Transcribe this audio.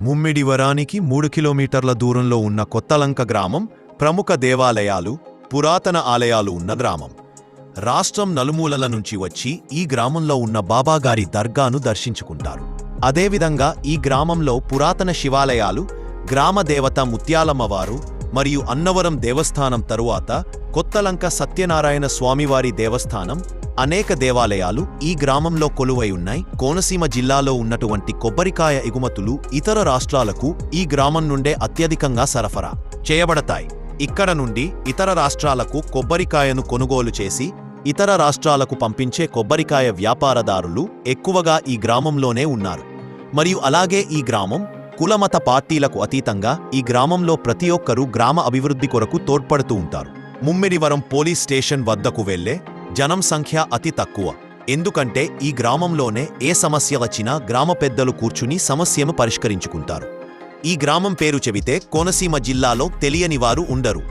ముమ్మిడివరానికి 3 కిలోమీటర్ల దూరంలో ఉన్న కొత్తలంక గ్రామం ప్రముఖ దేవాలయాలు, పురాతన ఆలయాలు ఉన్న గ్రామం. రాష్ట్రం నలుమూలల నుంచి వచ్చి ఈ గ్రామంలో ఉన్న బాబాగారి దర్గాను దర్శించుకుంటారు. అదేవిధంగా ఈ గ్రామంలో పురాతన శివాలయాలు, గ్రామ దేవత ముత్యాలమ్మవారు మరియు అన్నవరం దేవస్థానం తరువాత కొత్తలంక సత్యనారాయణ స్వామివారి దేవస్థానం, అనేక దేవాలయాలు ఈ గ్రామంలో కొలువై ఉన్నాయి. కోనసీమ జిల్లాలో ఉన్నటువంటి కొబ్బరికాయ ఎగుమతులు ఇతర రాష్ట్రాలకు ఈ గ్రామం నుండే అత్యధికంగా సరఫరా చేయబడతాయి. ఇక్కడ నుండి ఇతర రాష్ట్రాలకు కొబ్బరికాయను కొనుగోలు చేసి ఇతర రాష్ట్రాలకు పంపించే కొబ్బరికాయ వ్యాపారదారులు ఎక్కువగా ఈ గ్రామంలోనే ఉన్నారు. మరియు అలాగే ఈ గ్రామం కులమత పార్టీలకు అతీతంగా ఈ గ్రామంలో ప్రతి ఒక్కరూ గ్రామ అభివృద్ధి కొరకు తోడ్పడుతూ ఉంటారు. ముమ్మిడివరం పోలీస్ స్టేషన్ వద్దకు వెళ్లే జనం సంఖ్య అతి తక్కువ. ఎందుకంటే ఈ గ్రామంలోనే ఏ సమస్య వచ్చినా గ్రామ పెద్దలు కూర్చుని సమస్యను పరిష్కరించుకుంటారు. ఈ గ్రామం పేరు చెబితే కోనసీమ జిల్లాలో తెలియని వారు ఉండరు.